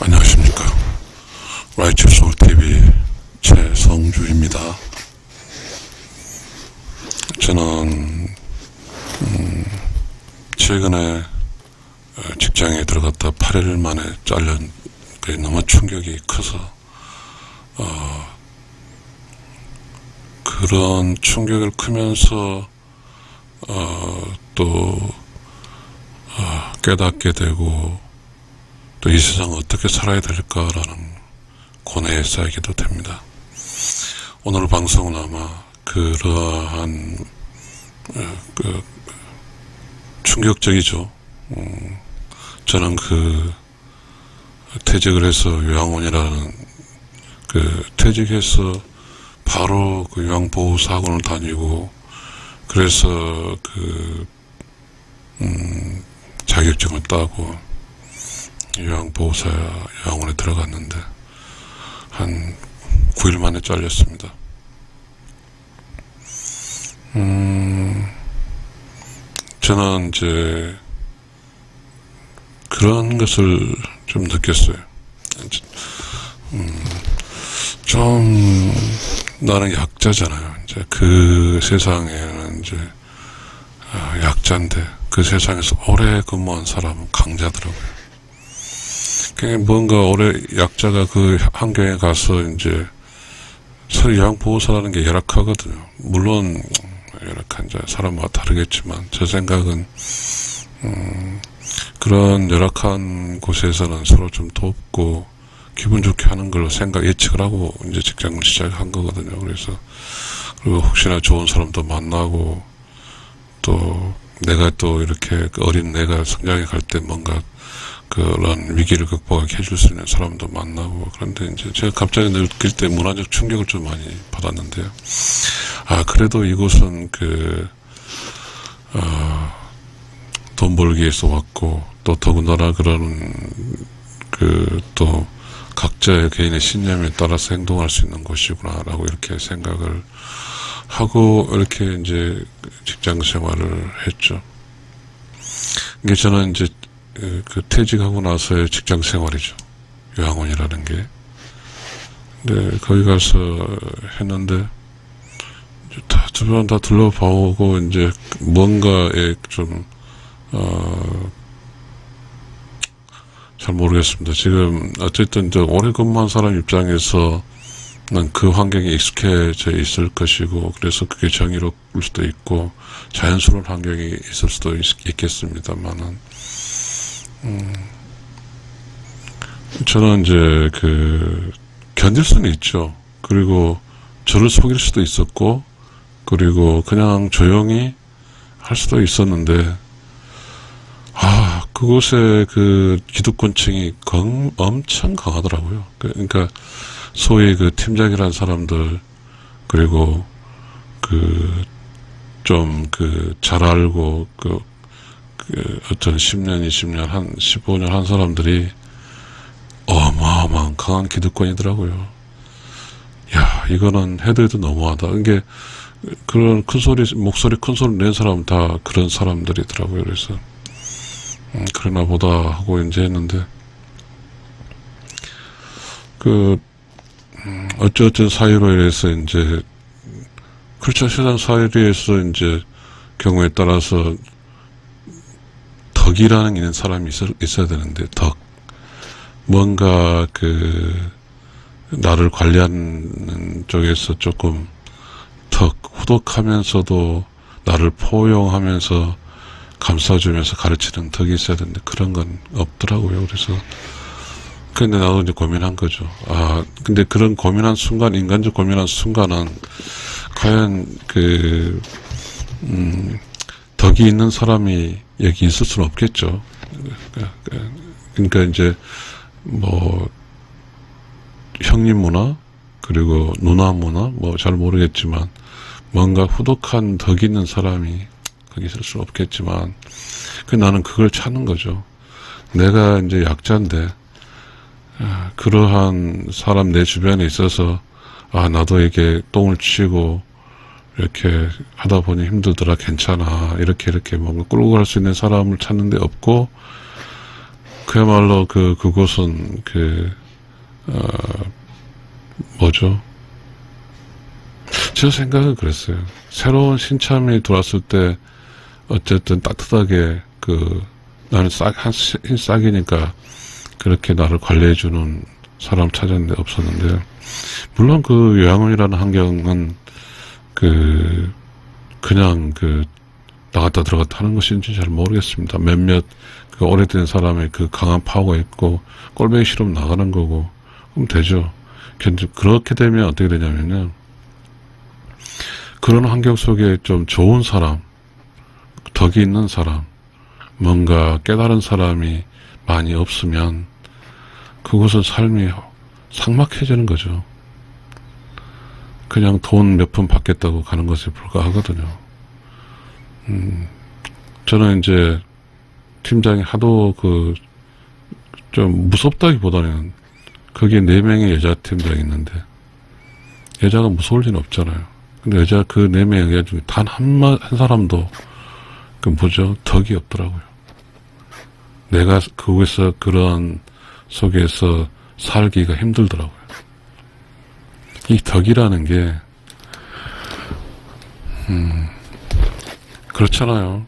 안녕하십니까. 라이츠 소울TV 최성주입니다. 저는 최근에 직장에 들어갔다 8일 만에 잘린 게 너무 충격이 커서 그런 충격을 크면서 또 깨닫게 되고 또 이 세상을 어떻게 살아야 될까라는 고뇌에 쌓이기도 됩니다. 오늘 방송은 아마 그러한 충격적이죠. 저는 퇴직을 해서 요양원이라는 퇴직해서 바로 요양보호사학원을 다니고 그래서 자격증을 따고 요양보호사 요양원에 들어갔는데 한 9일 만에 잘렸습니다. 저는 이제 그런 것을 좀 느꼈어요. 좀 나는 약자잖아요. 이제 그 세상에는 이제 약자인데 그 세상에서 오래 근무한 사람은 강자더라고요. 뭔가 오래 약자가 그 환경에 가서 이제 서로 요양보호사라는 게 열악하거든요. 물론 열악한 사람마다 다르겠지만 제 생각은 그런 열악한 곳에서는 서로 좀 돕고 기분 좋게 하는 걸로 예측을 하고 이제 직장을 시작한 거거든요. 그리고 혹시나 좋은 사람도 만나고 또 내가 또 이렇게 어린 내가 성장해 갈 때 뭔가 그런 위기를 극복하게 해줄 수 있는 사람도 만나고 그런데 이제 제가 갑자기 느낄 때 문화적 충격을 좀 많이 받았는데요. 그래도 이곳은 돈 벌기 위해서 왔고 또 더군다나 그런 또 각자의 개인의 신념에 따라서 행동할 수 있는 곳이구나라고 이렇게 생각을 하고 이렇게 이제 직장 생활을 했죠. 이게 저는 이제 퇴직하고 나서의 직장 생활이죠. 요양원이라는 게. 네, 거기 가서 했는데, 주변 다 둘러보고, 이제, 뭔가에 좀, 잘 모르겠습니다. 지금, 어쨌든, 오래 근무한 사람 입장에서, 난 그 환경에 익숙해져 있을 것이고, 그래서 그게 정의로울 수도 있고, 자연스러운 환경이 있을 수도 있겠습니다만은, 저는 이제 견딜 수는 있죠. 그리고 저를 속일 수도 있었고, 그리고 그냥 조용히 할 수도 있었는데, 그곳에 기득권층이 엄청 강하더라고요. 그러니까, 소위 팀장이라는 사람들, 그리고 잘 알고, 어떤 10년, 20년, 한 15년 한 사람들이 어마어마한 강한 기득권이더라고요. 이거는 해도 너무하다. 이게 그런 목소리 큰 소리 낸 사람은 다 그런 사람들이더라고요. 그래서 그러나 보다 하고 이제 했는데 어쩌어떤 사유로 인해서 이제 그렇죠. 세상 사유에서 이제 경우에 따라서 덕이라는 게 있는 사람이 있어야 되는데, 뭔가 나를 관리하는 쪽에서 조금 후덕하면서도 나를 포용하면서 감싸주면서 가르치는 덕이 있어야 되는데, 그런 건 없더라고요. 근데 나도 이제 고민한 거죠. 근데 그런 고민한 순간, 인간적 고민한 순간은, 과연 덕이 있는 사람이 여기 있을 수는 없겠죠. 그러니까 이제 형님 문화 그리고 누나 문화 잘 모르겠지만 뭔가 후덕한 덕 있는 사람이 거기 있을 수는 없겠지만 나는 그걸 찾는 거죠. 내가 이제 약자인데 그러한 사람 내 주변에 있어서 나도 이렇게 똥을 치고 이렇게 하다 보니 힘들더라, 괜찮아, 이렇게 뭔가 끌고 갈 수 있는 사람을 찾는데 없고, 그야말로 그곳은 뭐죠? 제 생각은 그랬어요. 새로운 신참이 들어왔을 때 어쨌든 따뜻하게 나는 싹이니까 그렇게 나를 관리해주는 사람 찾았는데 없었는데, 물론 그 요양원이라는 환경은 그냥 나갔다 들어갔다 하는 것인지 잘 모르겠습니다. 몇몇 오래된 사람의 강한 파워가 있고 꼴보기 싫으면 나가는 거고 그럼 되죠. 그렇게 되면 어떻게 되냐면요, 그런 환경 속에 좀 좋은 사람, 덕이 있는 사람, 뭔가 깨달은 사람이 많이 없으면 그곳은 삶이 삭막해지는 거죠. 그냥 돈 몇 푼 받겠다고 가는 것에 불과하거든요. 저는 이제 팀장이 하도 좀 무섭다기보다는 거기에 4명의 여자 팀장이 있는데 여자가 무서울 리는 없잖아요. 근데 여자 4명의 여자 중에 단 한 사람도 덕이 없더라고요. 내가 그곳에서 그런 속에서 살기가 힘들더라고요. 이 덕이라는 게 그렇잖아요.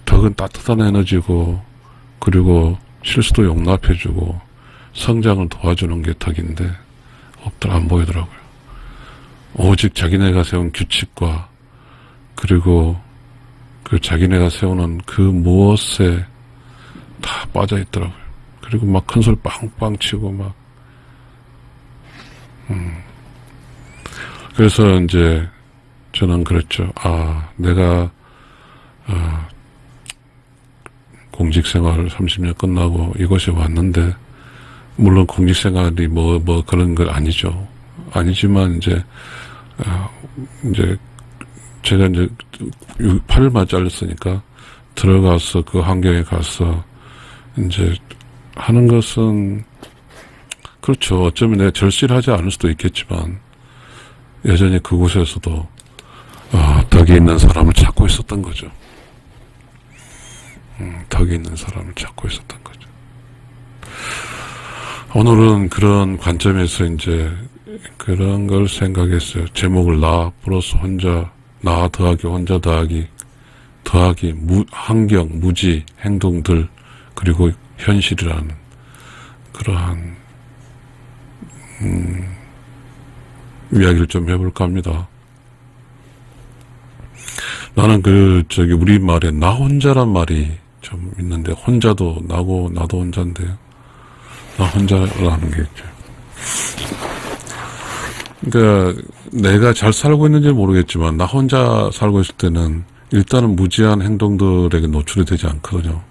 덕은 따뜻한 에너지고, 그리고 실수도 용납해주고 성장을 도와주는 게 덕인데 안 보이더라고요. 오직 자기네가 세운 규칙과 그리고 자기네가 세우는 무엇에 다 빠져 있더라고요. 그리고 막 큰 소리 빵빵 치고 막. 그래서 이제 저는 그랬죠. 내가 공직생활 30년 끝나고 이곳에 왔는데, 물론 공직생활이 뭐 그런 건 아니죠. 아니지만 이제 제가 이제 8일만 잘렸으니까 들어가서 그 환경에 가서 이제 하는 것은, 그렇죠. 어쩌면 내가 절실하지 않을 수도 있겠지만 여전히 그곳에서도 덕이 있는 사람을 찾고 있었던 거죠. 덕이 있는 사람을 찾고 있었던 거죠. 오늘은 그런 관점에서 이제 그런 걸 생각했어요. 제목을 나 플러스 혼자, 나 더하기 혼자 더하기 환경, 무지, 행동들, 그리고 현실이라는 그러한 이야기를 좀 해볼까 합니다. 나는 우리말에 나 혼자란 말이 좀 있는데, 혼자도 나고 나도 혼자인데요. 나 혼자라는 게 있죠. 그러니까 내가 잘 살고 있는지 모르겠지만 나 혼자 살고 있을 때는 일단은 무지한 행동들에게 노출이 되지 않거든요.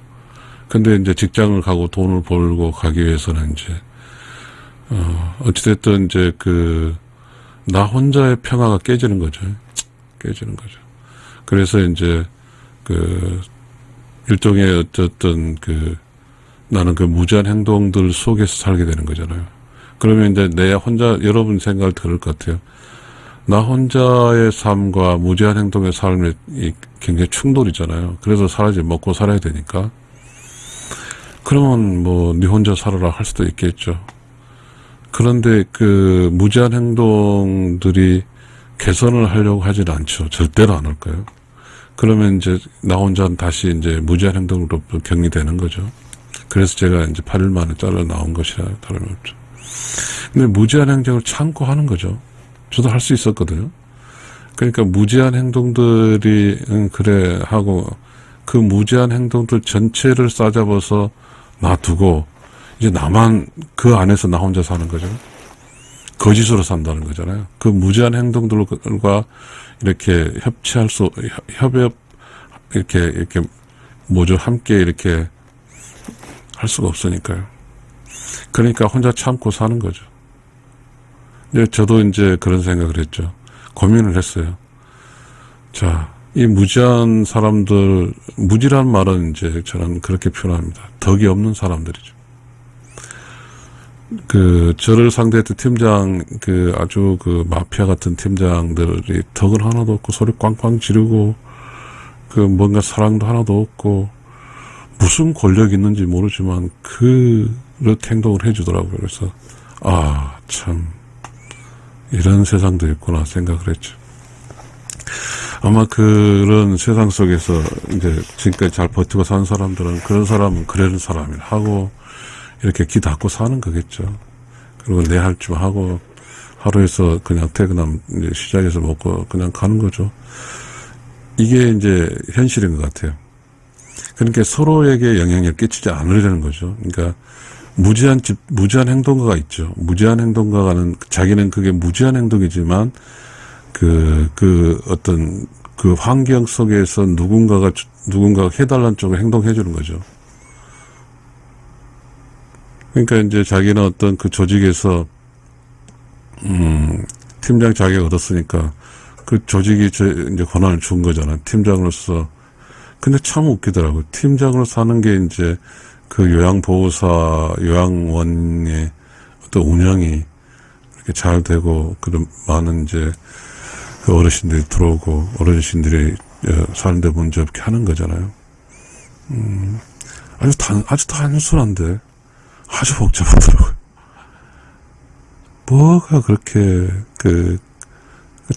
근데 이제 직장을 가고 돈을 벌고 가기 위해서는 이제 어찌됐든 이제 나 혼자의 평화가 깨지는 거죠. 그래서 이제 일종의 어쨌든 나는 무지한 행동들 속에서 살게 되는 거잖아요. 그러면 이제 내 혼자, 여러분 생각을 들을 것 같아요. 나 혼자의 삶과 무지한 행동의 삶이 굉장히 충돌이잖아요. 그래서 먹고 살아야 되니까. 그러면 네 혼자 살아라 할 수도 있겠죠. 그런데 무지한 행동들이 개선을 하려고 하진 않죠. 절대로 안 할 거예요. 그러면 이제 나 혼자는 다시 이제 무지한 행동으로 격리되는 거죠. 그래서 제가 이제 8일 만에 잘라 나온 것이라 다름이 없죠. 근데 무지한 행동을 참고 하는 거죠. 저도 할 수 있었거든요. 그러니까 무지한 행동들이 그래 하고 그 무지한 행동들 전체를 싸잡아서 놔두고 이제 나만 그 안에서 나 혼자 사는 거죠. 거짓으로 산다는 거잖아요. 그 무지한 행동들과 이렇게 협업, 이렇게 함께 이렇게 할 수가 없으니까요. 그러니까 혼자 참고 사는 거죠. 저도 이제 그런 생각을 했죠. 고민을 했어요. 자, 이 무지한 사람들, 무지란 말은 이제 저는 그렇게 표현합니다. 덕이 없는 사람들이죠. 저를 상대했던 팀장, 아주 마피아 같은 팀장들이 덕은 하나도 없고, 소리 꽝꽝 지르고, 뭔가 사랑도 하나도 없고, 무슨 권력이 있는지 모르지만 그렇게 행동을 해주더라고요. 그래서 참 이런 세상도 있구나 생각을 했죠. 아마 그런 세상 속에서 이제 지금까지 잘 버티고 산 사람들은 그런 사람은 그러는 사람이라 하고 이렇게 귀 닫고 사는 거겠죠. 그리고 내 할 줄 하고 하루에서 그냥 퇴근하면 이제 시작해서 먹고 그냥 가는 거죠. 이게 이제 현실인 것 같아요. 그러니까 서로에게 영향을 끼치지 않으려는 거죠. 그러니까 무지한 행동가가 있죠. 무지한 행동가는 자기는 그게 무지한 행동이지만 어떤 그 환경 속에서 누군가가 해달라는 쪽으로 행동해 주는 거죠. 그러니까 이제 자기는 어떤 그 조직에서 팀장 자격 얻었으니까 그 조직이 이제 권한을 준 거잖아요. 팀장으로서. 근데 참 웃기더라고요. 팀장으로서 하는 게 이제 그 요양보호사, 요양원의 어떤 운영이 이렇게 잘 되고, 그런 많은 이제 그 어르신들이 들어오고, 어르신들이 사는데 문제 없게 하는 거잖아요. 아주 단순한데, 아주 복잡하더라고요. 뭐가 그렇게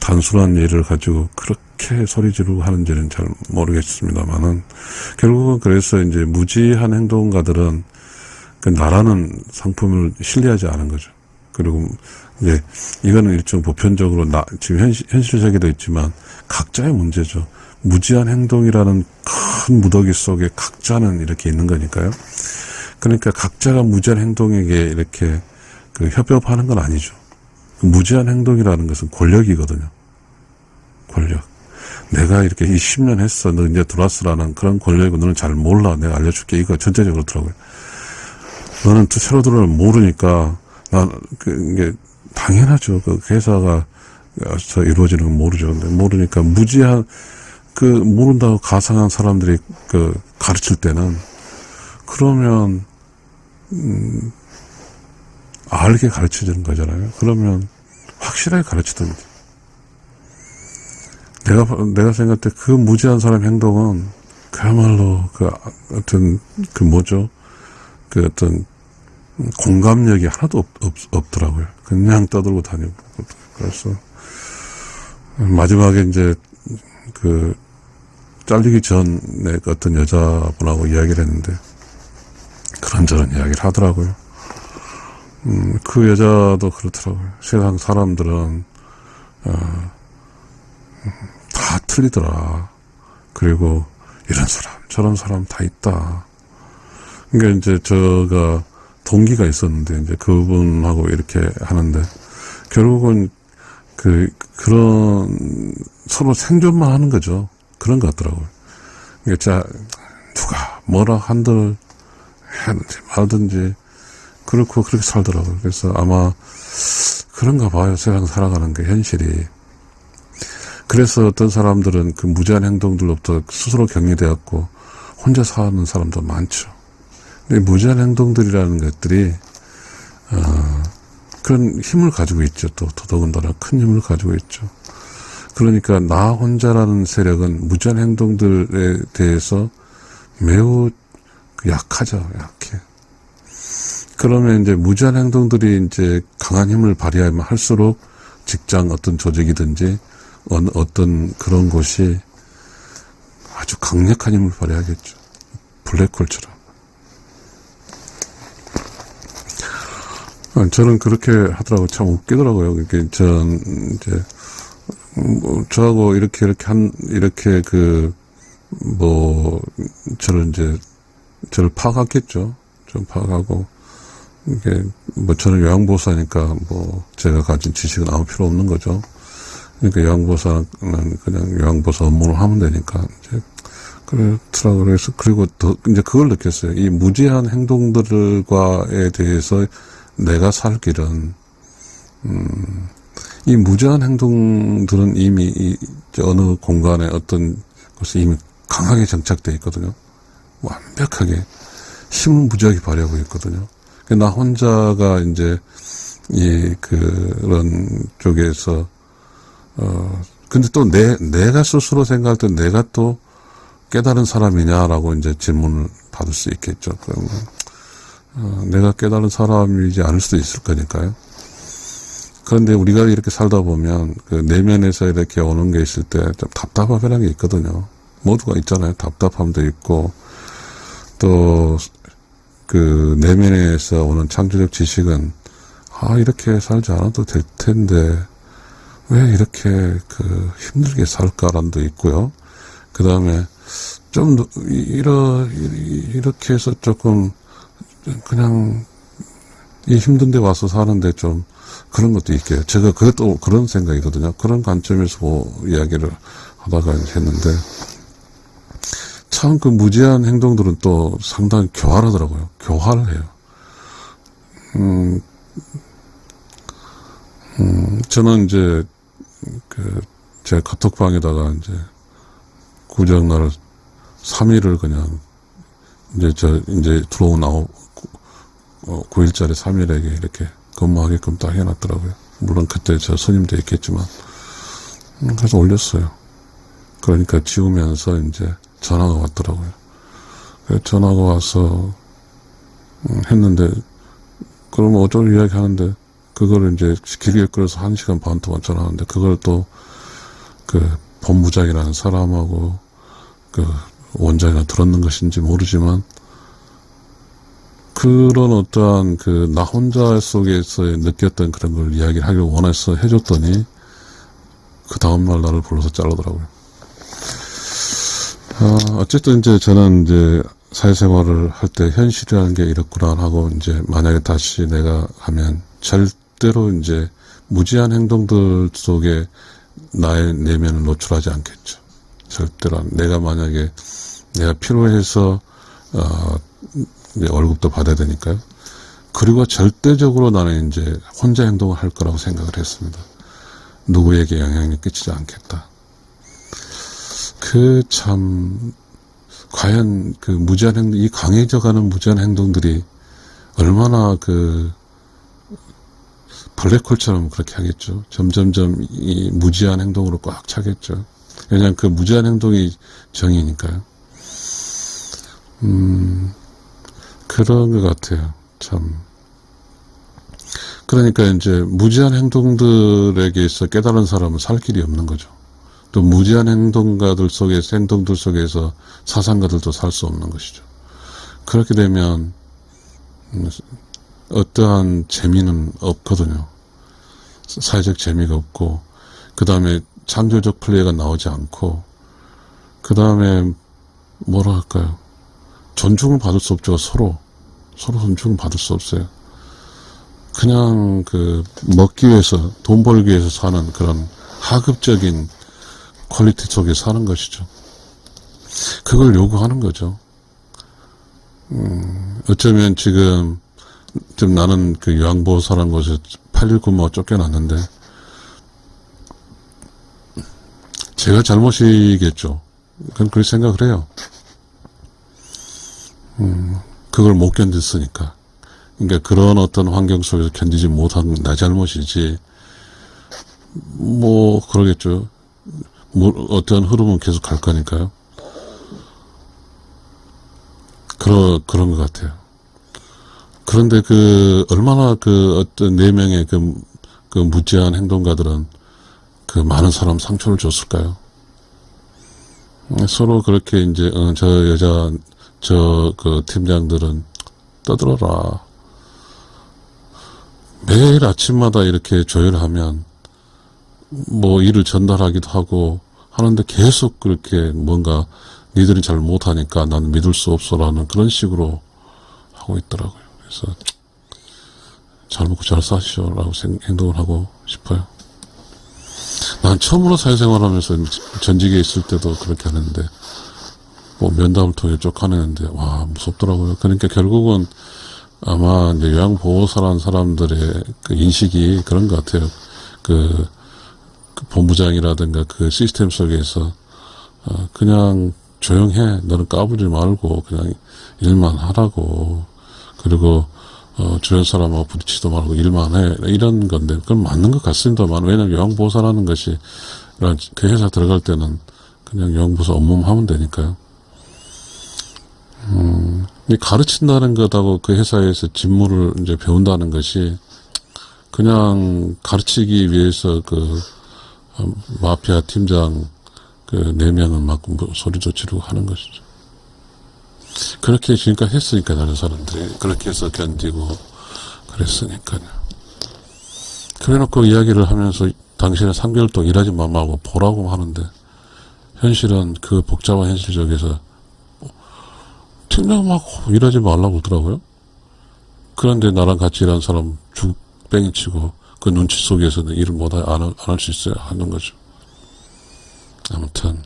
단순한 일을 가지고 그렇게 소리 지르고 하는지는 잘 모르겠습니다만은, 결국은 그래서 이제 무지한 행동가들은 그 나라는 상품을 신뢰하지 않은 거죠. 그리고 이제 이거는 일종 보편적으로 지금 현실 세계도 있지만 각자의 문제죠. 무지한 행동이라는 큰 무더기 속에 각자는 이렇게 있는 거니까요. 그러니까 각자가 무지한 행동에게 이렇게 협업하는 건 아니죠. 무지한 행동이라는 것은 권력이거든요. 권력. 내가 이렇게 20년 했어. 너 이제 들어왔으라는 그런 권력이고 너는 잘 몰라. 내가 알려줄게. 이거 전체적으로 그렇더라고요. 너는 새로 들어오면 모르니까, 이게 당연하죠. 그 회사가 이루어지는 건 모르죠. 근데 모르니까 무지한, 모른다고 가상한 사람들이 가르칠 때는, 그러면, 알게 가르쳐주는 거잖아요. 그러면 확실하게 가르치던지. 내가 생각할 때 그 무지한 사람 행동은 그야말로 어떤 공감력이 하나도 없더라고요. 그냥 떠들고 다니고. 그래서 마지막에 이제 잘리기 전에 어떤 여자분하고 이야기를 했는데 그런저런 이야기를 하더라고요. 그 여자도 그렇더라고요. 세상 사람들은, 다 틀리더라. 그리고 이런 사람, 저런 사람 다 있다. 그러니까 이제 제가 동기가 있었는데, 이제 그분하고 이렇게 하는데, 결국은 그런 서로 생존만 하는 거죠. 그런 것 같더라고요. 그러니까 누가 뭐라 한들 하든지 말든지, 그렇게 살더라고요. 그래서 아마 그런가 봐요. 세상 살아가는 게 현실이. 그래서 어떤 사람들은 그 무지한 행동들로부터 스스로 격리되었고 혼자 사는 사람도 많죠. 근데 무지한 행동들이라는 것들이 그런 힘을 가지고 있죠. 또 더더군다나 큰 힘을 가지고 있죠. 그러니까 나 혼자라는 세력은 무지한 행동들에 대해서 매우 약하죠. 약해. 그러면 이제 무지한 행동들이 이제 강한 힘을 발휘하면 할수록 직장 어떤 조직이든지 어떤 그런 곳이 아주 강력한 힘을 발휘하겠죠. 블랙홀처럼. 저는 그렇게 하더라고요. 참 웃기더라고요. 이게 저하고 이렇게 저를 파악했겠죠. 좀 파악하고. 이게 저는 요양보호사니까 제가 가진 지식은 아무 필요 없는 거죠. 그러니까 요양보호사는 그냥 요양보호사 업무를 하면 되니까 이제 그렇더라고요. 그래서 그리고 이제 그걸 느꼈어요. 이 무지한 행동들과에 대해서 내가 살 길은 이 무지한 행동들은 이미 어느 공간에 어떤 곳에 이미 강하게 정착되어 있거든요. 완벽하게 힘을 무지하게 발휘하고 있거든요. 나 혼자가 이제 그런 쪽에서 근데 또 내가 스스로 생각할 때 내가 또 깨달은 사람이냐라고 이제 질문을 받을 수 있겠죠. 그러면 내가 깨달은 사람이지 않을 수도 있을 거니까요. 그런데 우리가 이렇게 살다 보면 그 내면에서 이렇게 오는 게 있을 때 좀 답답함이라는 게 있거든요. 모두가 있잖아요. 답답함도 있고 또 그 내면에서 오는 창조적 지식은 이렇게 살지 않아도 될 텐데 왜 이렇게 그 힘들게 살까라는 도 있고요. 그 다음에 좀 이렇게 해서 조금 그냥 이 힘든데 와서 사는데 좀 그런 것도 있게요. 제가 그것도 그런 생각이거든요. 그런 관점에서 이야기를 하다가 했는데 참 그 무지한 행동들은 또 상당히 교활하더라고요. 교활을 해요. 저는 이제 제 카톡방에다가 이제 구정날 3일을 그냥 이제 들어온 9일짜리 3일에게 이렇게 근무하게끔 딱 해놨더라고요. 물론 그때 저 스님도 있겠지만. 그래서 올렸어요. 그러니까 지우면서 이제 전화가 왔더라고요. 전화가 와서 했는데, 그러면 어쩌고 이야기 하는데, 그거를 이제 길게 끌어서 1시간 반 동안 전화하는데, 그걸 또 본부장이라는 사람하고 원장이나 들었는 것인지 모르지만, 그런 어떠한 나 혼자 속에서 느꼈던 그런 걸 이야기를 하길 원해서 해줬더니, 그 다음날 나를 불러서 자르더라고요. 어쨌든 이제 저는 이제 사회생활을 할 때 현실이라는 게 이렇구나 하고 이제 만약에 다시 내가 하면 절대로 이제 무지한 행동들 속에 나의 내면을 노출하지 않겠죠. 절대로. 내가 만약에 내가 필요해서 이제 월급도 받아야 되니까요. 그리고 절대적으로 나는 이제 혼자 행동을 할 거라고 생각을 했습니다. 누구에게 영향이 끼치지 않겠다. 과연 무지한 행동, 이 강해져가는 무지한 행동들이 얼마나 블랙홀처럼 그렇게 하겠죠. 점점점 이 무지한 행동으로 꽉 차겠죠. 왜냐하면 그 무지한 행동이 정의니까요. 그런 것 같아요. 참. 그러니까 이제 무지한 행동들에게 있어 깨달은 사람은 살 길이 없는 거죠. 또 무지한 행동들 속에서 사상가들도 살 수 없는 것이죠. 그렇게 되면 어떠한 재미는 없거든요. 사회적 재미가 없고, 그 다음에 창조적 플레이가 나오지 않고, 그 다음에 뭐라 할까요? 존중을 받을 수 없죠. 서로 존중을 받을 수 없어요. 그냥 먹기 위해서, 돈 벌기 위해서 사는 그런 하급적인 퀄리티 속에 사는 것이죠. 그걸 요구하는 거죠. 어쩌면 지금 좀 나는 요양보호사라는 곳에 8일 근무가 쫓겨났는데 제가 잘못이겠죠. 그렇게 생각을 해요. 그걸 못 견뎠으니까. 그러니까 그런 어떤 환경 속에서 견디지 못한 나 잘못이지. 그러겠죠. 어떤 흐름은 계속 갈 거니까요. 그런 것 같아요. 그런데 얼마나 어떤 4명의 무지한 행동가들은 많은 사람 상처를 줬을까요? 서로 그렇게 이제, 팀장들은 떠들어라. 매일 아침마다 이렇게 조율하면, 일을 전달하기도 하고 하는데 계속 그렇게 뭔가 니들이 잘 못하니까 나는 믿을 수 없어라는 그런 식으로 하고 있더라고요. 그래서 잘 먹고 잘 사시오라고 행동을 하고 싶어요. 난 처음으로 사회생활하면서 전직에 있을 때도 그렇게 하는데 면담을 통해 쫓아내는데 와 무섭더라고요. 그러니까 결국은 아마 이제 요양보호사라는 사람들의 인식이 그런 것 같아요. 본부장이라든가 시스템 속에서 그냥 조용해. 너는 까부지 말고 그냥 일만 하라고. 그리고 주변 사람하고 부딪히도 말고 일만 해. 이런 건데 그건 맞는 것 같습니다만 왜냐면 요양보호사라는 것이 그 회사 들어갈 때는 그냥 요양보호사 업무만 하면 되니까요. 이 가르친다는 것하고 그 회사에서 직무를 이제 배운다는 것이 그냥 가르치기 위해서 그 마피아 팀장 그 4명을 막 소리도 지르고 하는 것이죠. 그렇게 지금까지 했으니까 다른 사람들이 그렇게 해서 견디고 그랬으니까요. 그래놓고 이야기를 하면서 당신은 3개월 동안 일하지 말고 보라고 하는데 현실은 그 복잡한 현실 속에서 팀장 막 일하지 말라고 하더라고요. 그런데 나랑 같이 일하는 사람 죽뱅이 치고 그 눈치 속에서는 일을 안 할 수 있어야 하는 거죠. 아무튼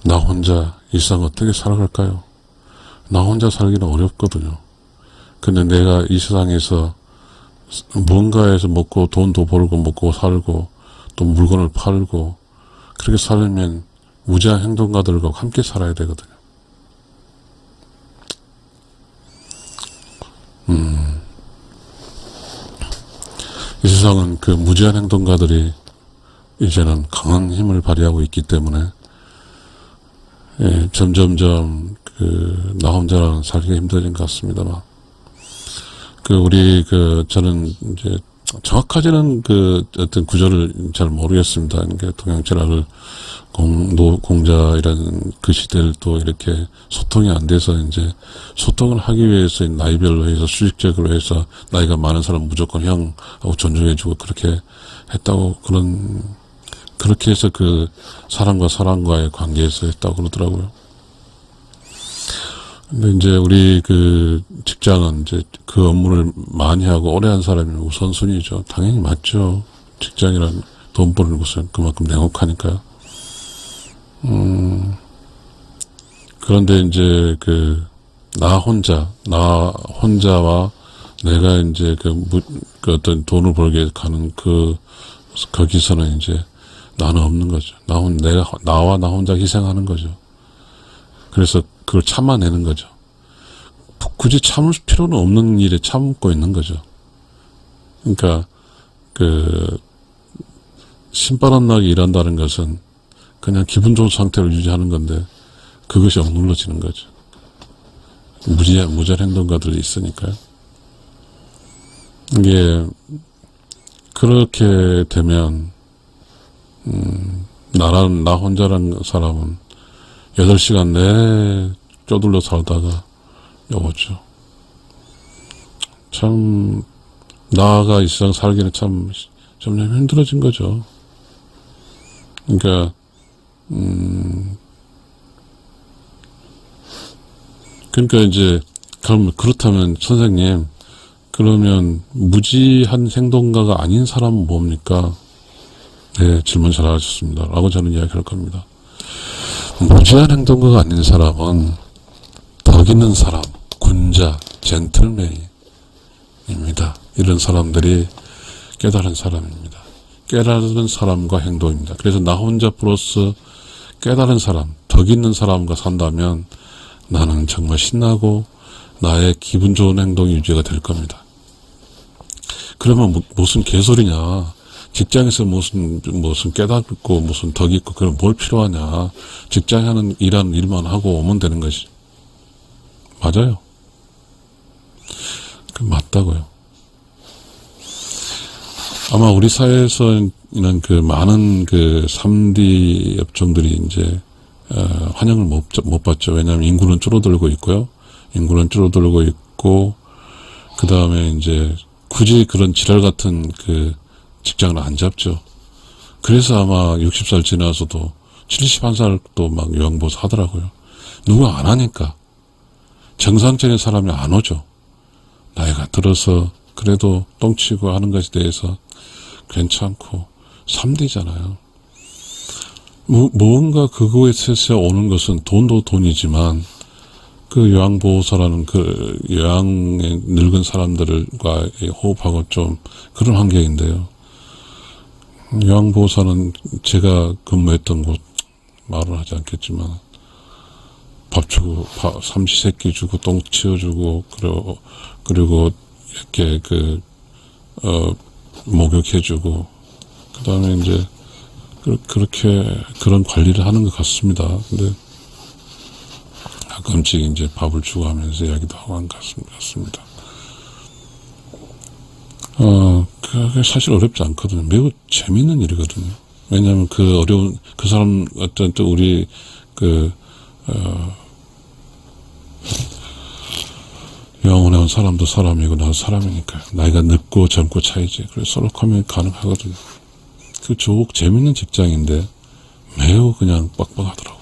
나 혼자 일상 어떻게 살아갈까요? 나 혼자 살기는 어렵거든요. 근데 내가 이 세상에서 무언가에서 먹고 돈도 벌고 먹고 살고 또 물건을 팔고 그렇게 살려면 무지한 행동가들과 함께 살아야 되거든요. 이 세상은 그 무지한 행동가들이 이제는 강한 힘을 발휘하고 있기 때문에 점점점 나 혼자는 살기가 힘들어진 것 같습니다만 저는 이제 정확하지는 어떤 구조를 잘 모르겠습니다. 그러니까 동양철학을 공자 이런 그 시대들도 이렇게 소통이 안 돼서 이제 소통을 하기 위해서 나이별로 해서 수직적으로 해서 나이가 많은 사람 무조건 형하고 존중해주고 그렇게 했다고 그렇게 해서 그 사람과 사람과의 관계에서 했다고 그러더라고요. 근데 이제 우리 직장은 이제 그 업무를 많이 하고 오래 한 사람이 우선순위죠. 당연히 맞죠. 직장이란 돈 버는 곳은 그만큼 냉혹하니까요. 그런데 이제 나 혼자와 내가 이제 그 어떤 돈을 벌게 가는 거기서는 이제 나는 없는 거죠. 나와 나 혼자 희생하는 거죠. 그래서 그걸 참아내는 거죠. 굳이 참을 필요는 없는 일에 참고 있는 거죠. 그러니까 신바람 나게 일한다는 것은 그냥 기분 좋은 상태를 유지하는 건데 그것이 억눌러지는 거죠. 무지한 행동가들이 있으니까요. 이게 그렇게 되면 나 혼자라는 사람은 8시간 내내 쪼들려 살다가 오죠. 참 나가 이 세상 살기는 참 점점 힘들어진 거죠. 그러니까 이제 그렇다면 선생님 그러면 무지한 행동가가 아닌 사람은 뭡니까? 네, 질문 잘하셨습니다. 라고 저는 이야기할 겁니다. 무지한 행동가가 아닌 사람은 덕 있는 사람, 군자, 젠틀맨입니다. 이런 사람들이 깨달은 사람입니다. 깨달은 사람과 행동입니다. 그래서 나 혼자 플러스 깨달은 사람, 덕 있는 사람과 산다면 나는 정말 신나고 나의 기분 좋은 행동 유지가 될 겁니다. 그러면 무슨 개소리냐. 직장에서 무슨 깨닫고 무슨 덕이 있고 그럼 뭘 필요하냐. 직장에 일하는 일만 하고 오면 되는 것이. 맞아요. 맞다고요. 아마 우리 사회에서는 많은 3D 업종들이 이제 환영을 못 받죠. 왜냐하면 인구는 줄어들고 있고요. 그 다음에 이제 굳이 그런 지랄 같은 직장을 안 잡죠. 그래서 아마 60살 지나서도 71살도 막 요양보호사 하더라고요. 누가 안 하니까. 정상적인 사람이 안 오죠. 나이가 들어서 그래도 똥치고 하는 것에 대해서 괜찮고 3D잖아요. 뭔가 그거에 세서 오는 것은 돈도 돈이지만 요양보호사라는 요양에 늙은 사람들과 호흡하고 좀 그런 환경인데요. 요양보호사는 제가 근무했던 곳 말은 하지 않겠지만 밥 주고 삼시세끼 주고 똥 치워주고 그리고 이렇게 목욕해주고 그 다음에 이제 그렇게 그런 관리를 하는 것 같습니다. 근데 가끔씩 이제 밥을 주고 하면서 이야기도 하고 한 것 같습니다. 그게 사실 어렵지 않거든요. 매우 재밌는 일이거든요. 왜냐하면 그 어려운, 그 사람, 어떤 또 우리, 영혼에 온 사람도 사람이고 나도 사람이니까요. 나이가 늙고 젊고 차이지. 그래서 서로 커뮤니케이션 가능하거든요. 그 재밌는 직장인데 매우 그냥 빡빡하더라고요.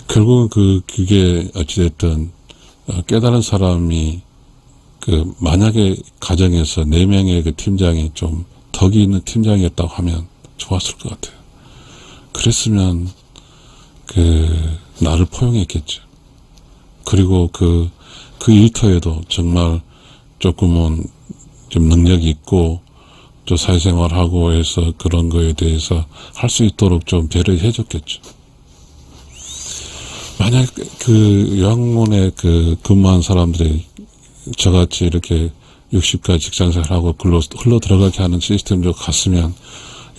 결국은 그게 어찌됐든, 깨달은 사람이 만약에 가정에서 4명의 그 팀장이 좀 덕이 있는 팀장이었다고 하면 좋았을 것 같아요. 그랬으면 나를 포용했겠죠. 그리고 그 일터에도 정말 조금은 좀 능력이 있고 또 사회생활하고 해서 그런 거에 대해서 할 수 있도록 좀 배려해 줬겠죠. 만약 요양원에 근무한 사람들이 저같이 이렇게 60까지 직장생활하고 흘러 들어가게 하는 시스템으로 갔으면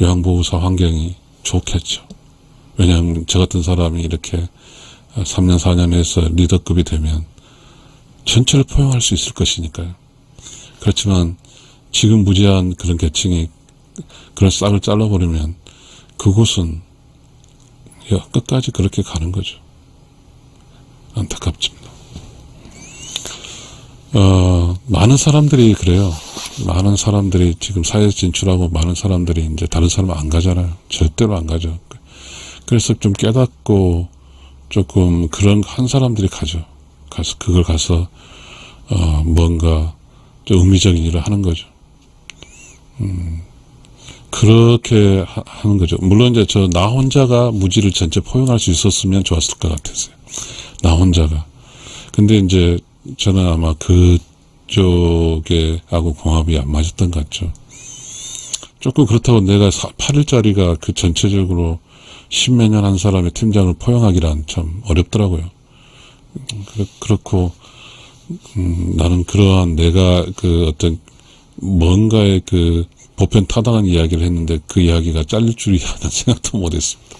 요양보호사 환경이 좋겠죠. 왜냐하면 저 같은 사람이 이렇게 3년, 4년 해서 리더급이 되면 전체를 포용할 수 있을 것이니까요. 그렇지만 지금 무제한 그런 계층이 그런 싹을 잘라버리면 그곳은 끝까지 그렇게 가는 거죠. 안타깝습니다. 많은 사람들이 그래요. 많은 사람들이 지금 사회에 진출하고 많은 사람들이 이제 다른 사람 안 가잖아요. 절대로 안 가죠. 그래서 좀 깨닫고 조금 그런 한 사람들이 가죠. 그걸 가서 뭔가 좀 의미적인 일을 하는 거죠. 그렇게 하는 거죠. 물론 이제 나 혼자가 무지를 전체 포용할 수 있었으면 좋았을 것 같았어요. 나 혼자가. 근데 이제 저는 아마 그쪽하고 궁합이 안 맞았던 것 같죠. 조금 그렇다고 내가 8일짜리가 그 전체적으로 10몇 년 한 사람의 팀장을 포용하기란 참 어렵더라고요. 그렇고, 나는 그러한 내가 어떤 뭔가의 보편 타당한 이야기를 했는데 그 이야기가 잘릴 줄이야는 생각도 못 했습니다.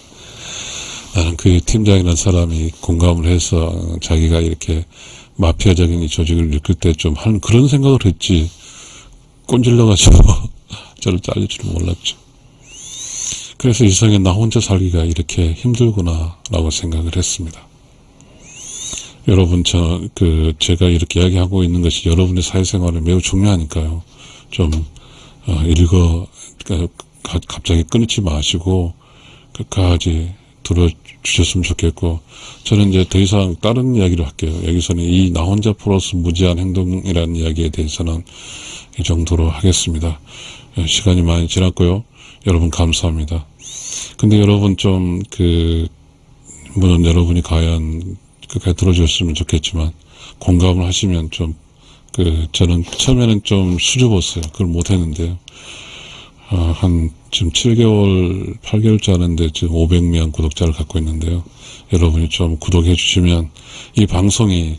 나는 그 팀장이라는 사람이 공감을 해서 자기가 이렇게 마피아적인 이 조직을 이끌 때 좀 하는 그런 생각을 했지, 꼰질러가지고 저를 잘릴 줄 몰랐죠. 그래서 이 세상에 나 혼자 살기가 이렇게 힘들구나 라고 생각을 했습니다. 여러분, 제가 이렇게 이야기하고 있는 것이 여러분의 사회생활에 매우 중요하니까요. 좀 갑자기 끊지 마시고 끝까지 들어주셨으면 좋겠고, 저는 이제 더 이상 다른 이야기를 할게요. 여기서는 이 나 혼자 플러스 무제한 행동이라는 이야기에 대해서는 이 정도로 하겠습니다. 시간이 많이 지났고요. 여러분 감사합니다. 근데 여러분 물론 여러분이 과연 끝까지 들어주셨으면 좋겠지만, 공감을 하시면 저는 처음에는 좀 수줍었어요. 그걸 못했는데요. 지금 7개월, 8개월째 하는데 지금 500명 구독자를 갖고 있는데요. 여러분이 좀 구독해 주시면 이 방송이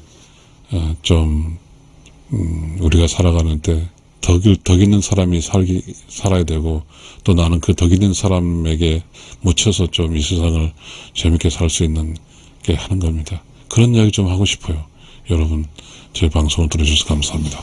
우리가 살아가는데 덕 있는 사람이 살아야 되고, 또 나는 그 덕 있는 사람에게 묻혀서 좀 이 세상을 재밌게 살 수 있는 게 하는 겁니다. 그런 이야기 좀 하고 싶어요. 여러분, 제 방송을 들어주셔서 감사합니다.